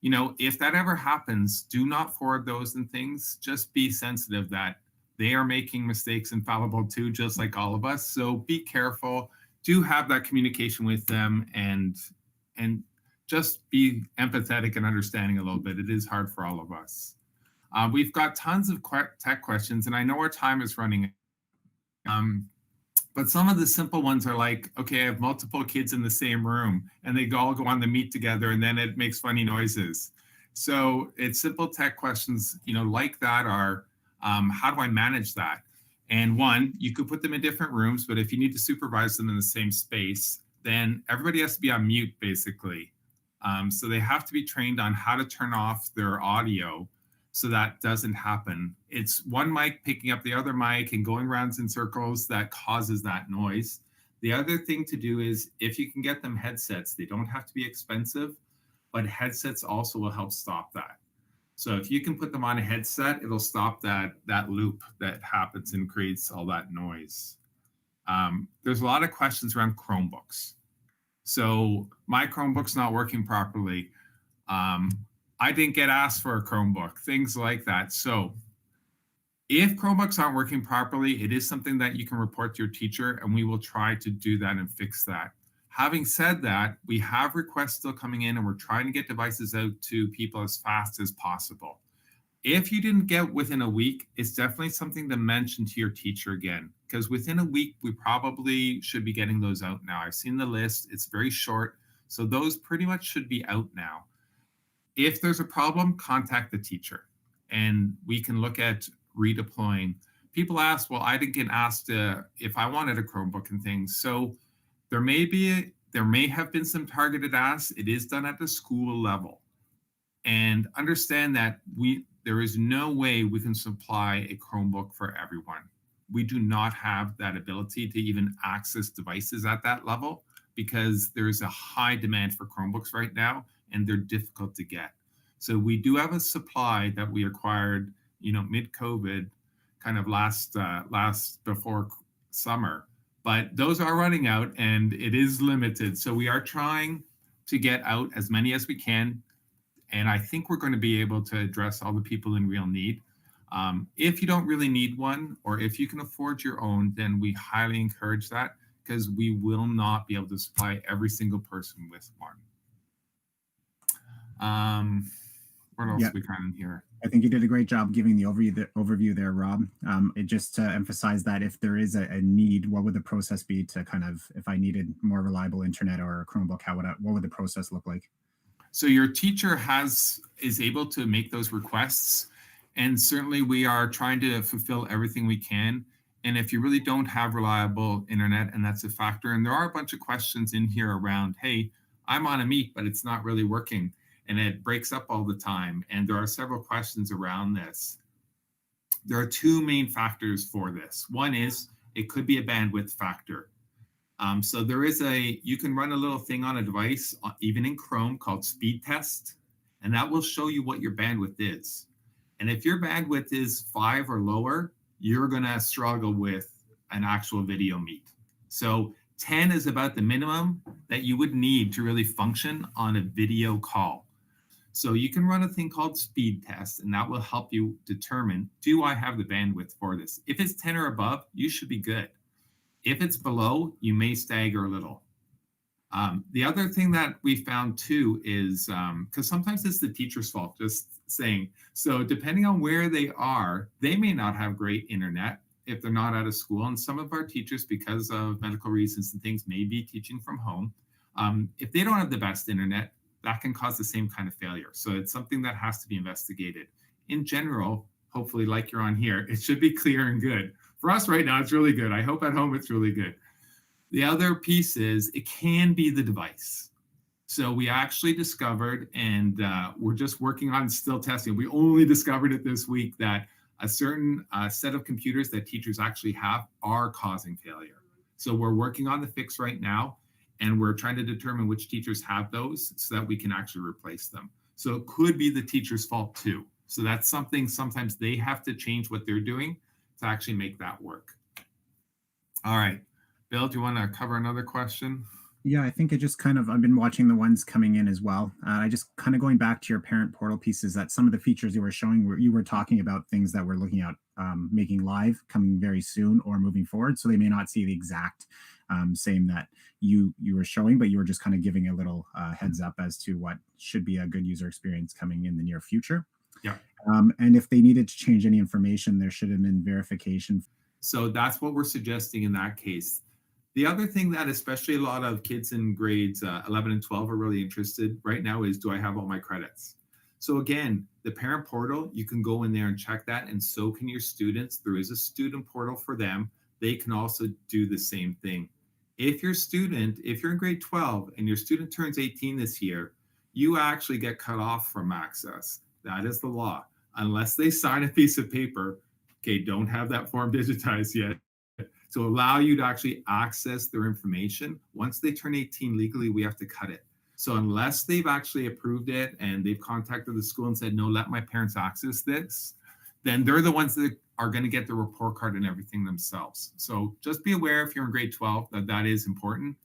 If that ever happens, do not forward those and things. Just be sensitive that they are making mistakes and fallible too, just like all of us. So be careful. Do have that communication with them and just be empathetic and understanding a little bit. It is hard for all of us. We've got tons of tech questions, and I know our time is running. But some of the simple ones are like, okay, I have multiple kids in the same room and they all go on the meet together and then it makes funny noises. So it's simple tech questions, like that are, how do I manage that? And one, you could put them in different rooms, but if you need to supervise them in the same space, then everybody has to be on mute basically. So they have to be trained on how to turn off their audio so that doesn't happen. It's one mic picking up the other mic and going rounds in circles that causes that noise. The other thing to do is if you can get them headsets, they don't have to be expensive, but headsets also will help stop that. So if you can put them on a headset, it'll stop that loop that happens and creates all that noise. There's a lot of questions around Chromebooks. So my Chromebook's not working properly. I didn't get asked for a Chromebook, things like that. So if Chromebooks aren't working properly, it is something that you can report to your teacher, and we will try to do that and fix that. Having said that, we have requests still coming in, and we're trying to get devices out to people as fast as possible. If you didn't get within a week, it's definitely something to mention to your teacher again, because within a week, we probably should be getting those out now. I've seen the list, it's very short. So those pretty much should be out now. If there's a problem, contact the teacher and we can look at redeploying. People ask, well, I didn't get asked if I wanted a Chromebook and things. So there may have been some targeted asks. It is done at the school level. And understand that there is no way we can supply a Chromebook for everyone. We do not have that ability to even access devices at that level because there is a high demand for Chromebooks right now and they're difficult to get. So we do have a supply that we acquired, mid-COVID, kind of last before summer, but those are running out and it is limited. So we are trying to get out as many as we can. And I think we're going to be able to address all the people in real need. If you don't really need one, or if you can afford your own, then we highly encourage that because we will not be able to supply every single person with one. What else we got in here? I think you did a great job giving the overview there, Rob. It just to emphasize that if there is a need, what would the process be to kind of, if I needed more reliable internet or a Chromebook, what would the process look like? So your teacher is able to make those requests, and certainly we are trying to fulfill everything we can. And if you really don't have reliable internet, and that's a factor, and there are a bunch of questions in here around, hey, I'm on a Meet, but it's not really working, and it breaks up all the time. And there are several questions around this. There are two main factors for this. One is it could be a bandwidth factor. So you can run a little thing on a device, even in Chrome, called speed test, and that will show you what your bandwidth is. And if your bandwidth is 5 or lower, you're going to struggle with an actual video meet. So 10 is about the minimum that you would need to really function on a video call. So you can run a thing called speed test, and that will help you determine, do I have the bandwidth for this? If it's 10 or above, you should be good. If it's below, you may stagger a little. The other thing that we found too is, because sometimes it's the teacher's fault, just saying, so depending on where they are, they may not have great internet if they're not out of school. And some of our teachers, because of medical reasons and things, may be teaching from home. If they don't have the best internet, that can cause the same kind of failure. So it's something that has to be investigated. In general, hopefully like you're on here, it should be clear and good. For us right now, it's really good. I hope at home it's really good. The other piece is it can be the device. So we actually discovered, and we're just working on still testing. We only discovered it this week that a certain set of computers that teachers actually have are causing failure. So we're working on the fix right now, and we're trying to determine which teachers have those so that we can actually replace them. So it could be the teacher's fault too. So that's something sometimes they have to change what they're doing to actually make that work. All right, Bill, do you want to cover another question? Yeah, I think it just kind of, I've been watching the ones coming in as well. I just kind of going back to your parent portal pieces, that some of the features you were showing where you were talking about things that we're looking at making live coming very soon or moving forward. So they may not see the exact same that you were showing, but you were just kind of giving a little heads up as to what should be a good user experience coming in the near future. Yeah. And if they needed to change any information, there should have been verification. So that's what we're suggesting in that case. The other thing that especially a lot of kids in grades 11 and 12 are really interested right now is, do I have all my credits? So again, the parent portal, you can go in there and check that, and so can your students. There is a student portal for them. They can also do the same thing. if you're in grade 12 and your student turns 18 this year, you actually get cut off from access. That is the law. Unless they sign a piece of paper, okay, don't have that form digitized yet, to allow you to actually access their information. Once they turn 18 legally, we have to cut it. So unless they've actually approved it and they've contacted the school and said, no, let my parents access this, then they're the ones that are going to get the report card and everything themselves. So just be aware if you're in grade 12 that that is important.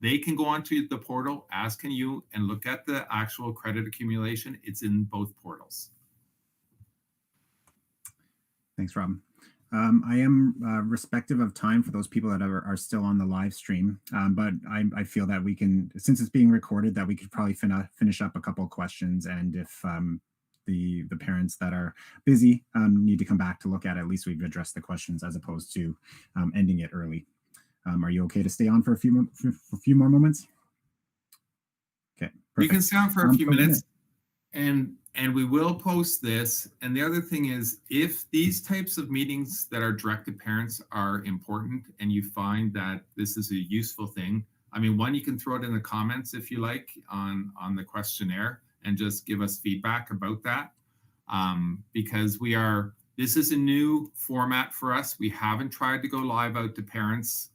They can go onto the portal, as can you, and look at the actual credit accumulation. It's in both portals. Thanks, Rob. I am respective of time for those people that are still on the live stream, but I feel that we can, since it's being recorded, that we could probably finish up a couple of questions, and if the parents that are busy need to come back to look at least we've addressed the questions as opposed to ending it early. Are you okay to stay on for a few more moments? Okay, perfect. You can stay on for a few minutes, and we will post this. And the other thing is, if these types of meetings that are direct to parents are important and you find that this is a useful thing, I mean, one, you can throw it in the comments if you like on the questionnaire and just give us feedback about that. Because this is a new format for us. We haven't tried to go live out to parents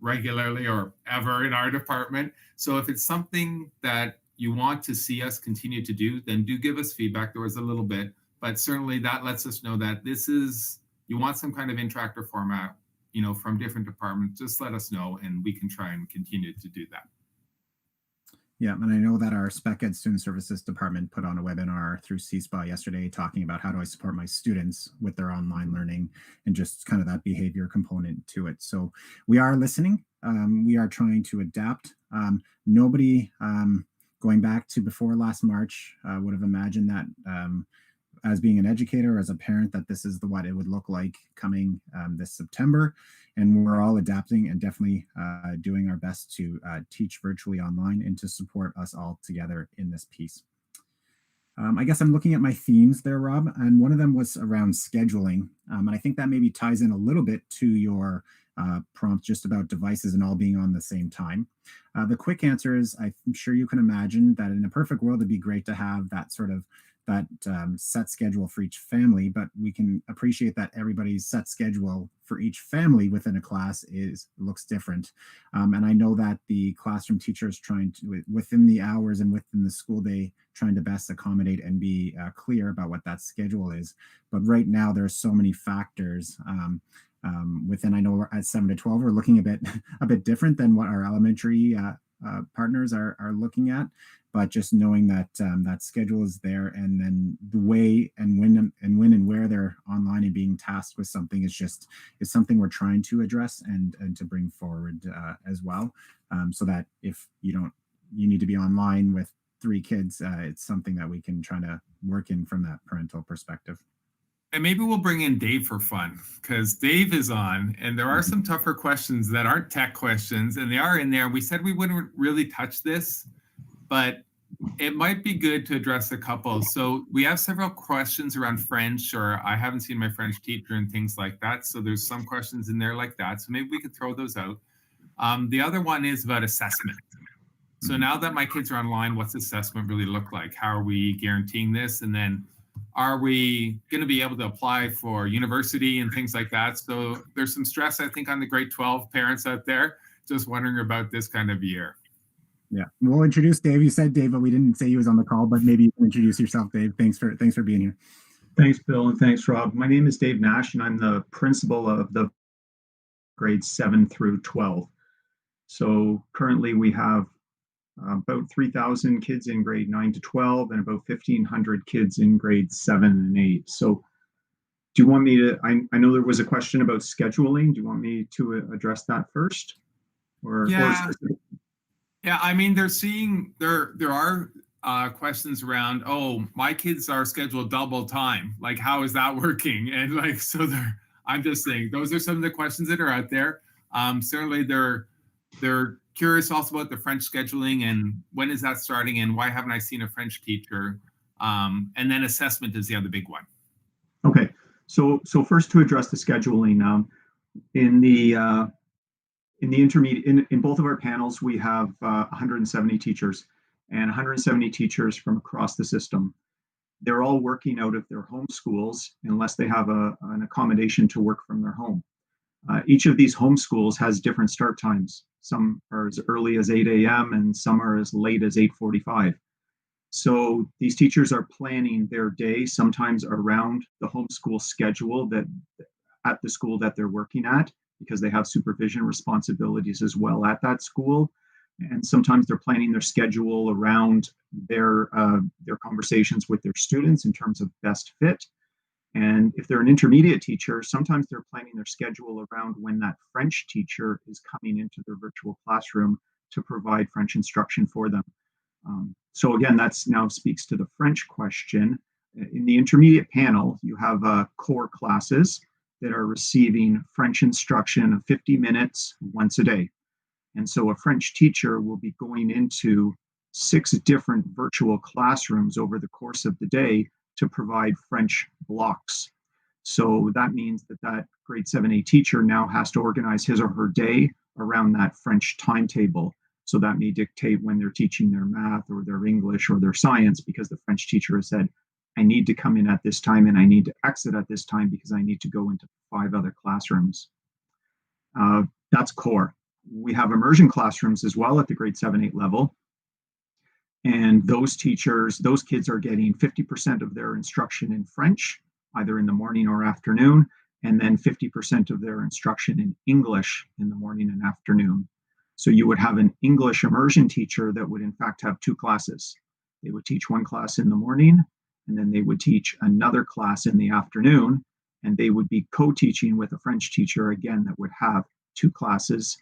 regularly or ever in our department. So if it's something that you want to see us continue to do, then do give us feedback. There was a little bit, but certainly that lets us know that you want some kind of interactive format, from different departments. Just let us know and we can try and continue to do that. Yeah, and I know that our Spec Ed Student Services Department put on a webinar through CSPA yesterday talking about how do I support my students with their online learning and just kind of that behavior component to it. So we are listening. We are trying to adapt. Nobody going back to before last March would have imagined that as being an educator, as a parent, that this is what it would look like coming this September. And we're all adapting and definitely doing our best to teach virtually online and to support us all together in this piece. I guess I'm looking at my themes there, Rob, and one of them was around scheduling. And I think that maybe ties in a little bit to your prompt just about devices and all being on the same time. The quick answer is, I'm sure you can imagine that in a perfect world, it'd be great to have that sort of set schedule for each family, but we can appreciate that everybody's set schedule for each family within a class looks different. And I know that the classroom teacher is trying to, within the hours and within the school day, trying to best accommodate and be clear about what that schedule is. But right now, there are so many factors within, I know we're at 7 to 12, we're looking a bit different than what our elementary partners are looking at. But just knowing that that schedule is there, and then the way and when and where they're online and being tasked with something is something we're trying to address and to bring forward as well. So that if you need to be online with 3 kids, it's something that we can try to work in from that parental perspective. And maybe we'll bring in Dave for fun, because Dave is on, and there are some tougher questions that aren't tech questions, and they are in there. We said we wouldn't really touch this, but it might be good to address a couple. So we have several questions around French, or I haven't seen my French teacher and things like that. So there's some questions in there like that. So maybe we could throw those out. The other one is about assessment. So now that my kids are online, what's assessment really look like? How are we guaranteeing this? And then are we going to be able to apply for university and things like that? So there's some stress, I think, on the grade 12 parents out there just wondering about this kind of year. Yeah, we'll introduce Dave. You said Dave, but we didn't say he was on the call, but maybe you can introduce yourself, Dave. Thanks for being here. Thanks, Bill, and thanks, Rob. My name is Dave Nash, and I'm the principal of the grades 7 through 12. So currently we have about 3,000 kids in grade 9 to 12 and about 1,500 kids in grades 7 and 8. So do you want me to, I know there was a question about scheduling. Do you want me to address that first? Yeah, I mean, there are questions around, oh, my kids are scheduled double time. Like, how is that working? And like, so I'm just saying, those are some of the questions that are out there. Certainly they're curious also about the French scheduling and when is that starting and why haven't I seen a French teacher? And then assessment is the other big one. Okay, so first to address the scheduling, in the intermediate, in both of our panels, we have 170 teachers and 170 teachers from across the system. They're all working out of their home schools unless they have an accommodation to work from their home. Each of these home schools has different start times. Some are as early as 8 a.m. and some are as late as 8:45. So these teachers are planning their day sometimes around the homeschool schedule that at the school that they're working at, because they have supervision responsibilities as well at that school. And sometimes they're planning their schedule around their conversations with their students in terms of best fit. And if they're an intermediate teacher, sometimes they're planning their schedule around when that French teacher is coming into their virtual classroom to provide French instruction for them. So again, that's now speaks to the French question. In the intermediate panel, you have core classes that are receiving French instruction of 50 minutes once a day. And so a French teacher will be going into 6 different virtual classrooms over the course of the day to provide French blocks. So that means that that grade 7A teacher now has to organize his or her day around that French timetable. So that may dictate when they're teaching their math or their English or their science, because the French teacher has said, I need to come in at this time and I need to exit at this time because I need to go into 5 other classrooms. That's core. We have immersion classrooms as well at the grade 7-8 level. And those teachers, those kids are getting 50% of their instruction in French, either in the morning or afternoon, and then 50% of their instruction in English in the morning and afternoon. So you would have an English immersion teacher that would in fact have 2 classes. They would teach one class in the morning, and then they would teach another class in the afternoon, and they would be co-teaching with a French teacher again that would have 2 classes,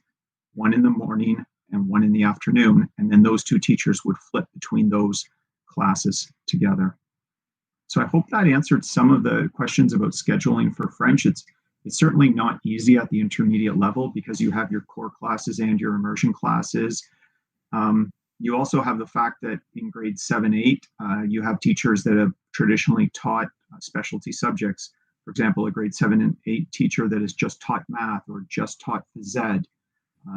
one in the morning and one in the afternoon, and then those 2 teachers would flip between those classes together. So I hope that answered some of the questions about scheduling for French. It's certainly not easy at the intermediate level because you have your core classes and your immersion classes. You also have the fact that in grade 7-8, you have teachers that have traditionally taught specialty subjects. For example, a grade 7 and 8 teacher that has just taught math or just taught phys ed.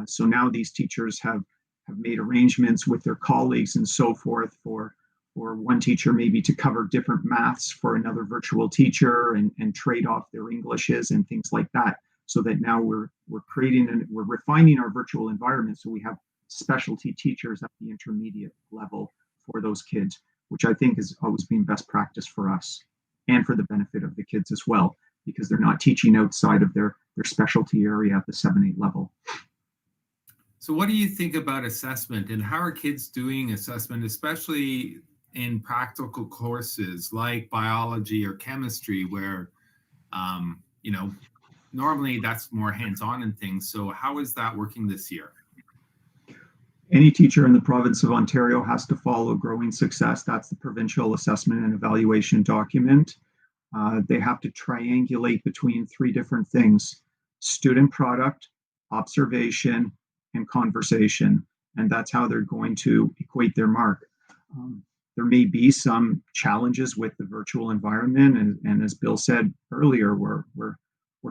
So now these teachers have made arrangements with their colleagues and so forth for one teacher maybe to cover different maths for another virtual teacher and trade off their Englishes and things like that. So that now we're creating and we're refining our virtual environment so we have specialty teachers at the intermediate level for those kids, which I think has always been best practice for us and for the benefit of the kids as well, because they're not teaching outside of their specialty area at the 7-8 level. So what do you think about assessment, and how are kids doing assessment, especially in practical courses like biology or chemistry, where, normally that's more hands-on and things. So how is that working this year? Any teacher in the province of Ontario has to follow Growing Success. That's the provincial assessment and evaluation document. They have to triangulate between 3 different things: student product, observation, and conversation. And that's how they're going to equate their mark. There may be some challenges with the virtual environment. And as Bill said earlier, we're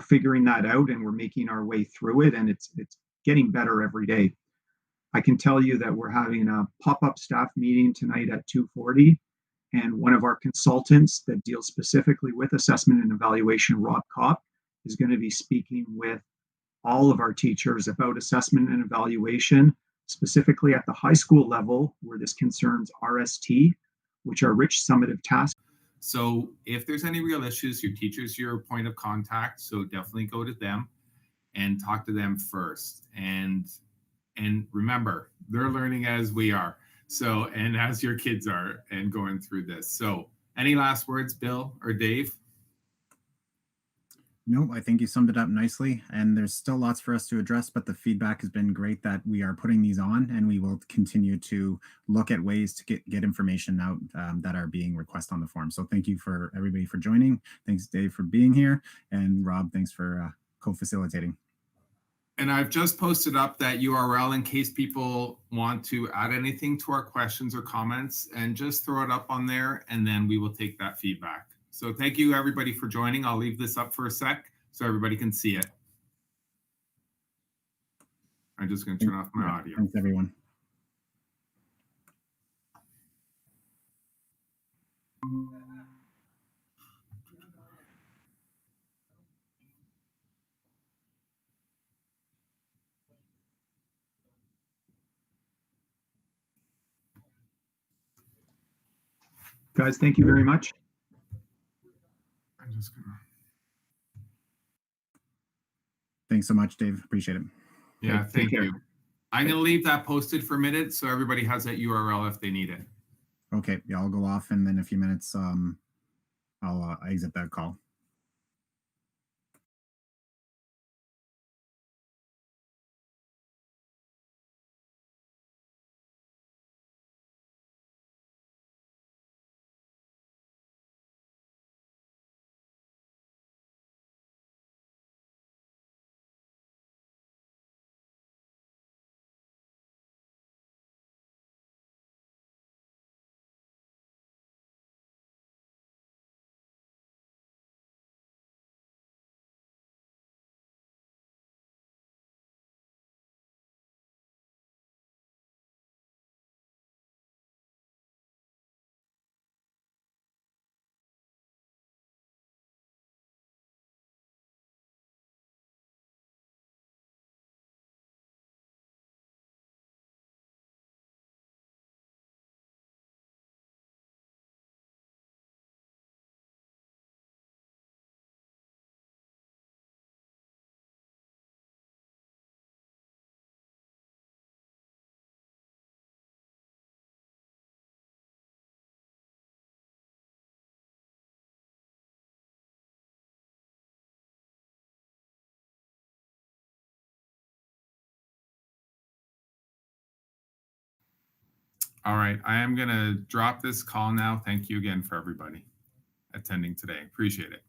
figuring that out and we're making our way through it. And it's getting better every day. I can tell you that we're having a pop-up staff meeting tonight at 2:40. And one of our consultants that deals specifically with assessment and evaluation, Rob Kopp, is going to be speaking with all of our teachers about assessment and evaluation, specifically at the high school level, where this concerns RST, which are rich summative tasks. So if there's any real issues, your teacher's your point of contact. So definitely go to them and talk to them first. And remember, they're learning as we are. So, and as your kids are and going through this. So any last words, Bill or Dave? No, I think you summed it up nicely, and there's still lots for us to address, but the feedback has been great that we are putting these on, and we will continue to look at ways to get information out that are being requested on the form. So thank you for everybody for joining. Thanks, Dave, for being here, and Rob, thanks for co-facilitating. And I've just posted up that URL in case people want to add anything to our questions or comments, and just throw it up on there, and then we will take that feedback. So thank you, everybody, for joining. I'll leave this up for a sec so everybody can see it. I'm just going to turn off my audio. Thanks, everyone. Guys, thank you very much. I'm just going to. Thanks so much, Dave. Appreciate it. Yeah, Okay, take thank care. you. I'm going to leave that posted for a minute so everybody has that URL if they need it. Okay, yeah, I'll go off, and then in a few minutes, I'll exit that call. All right, I am going to drop this call now. Thank you again for everybody attending today. Appreciate it.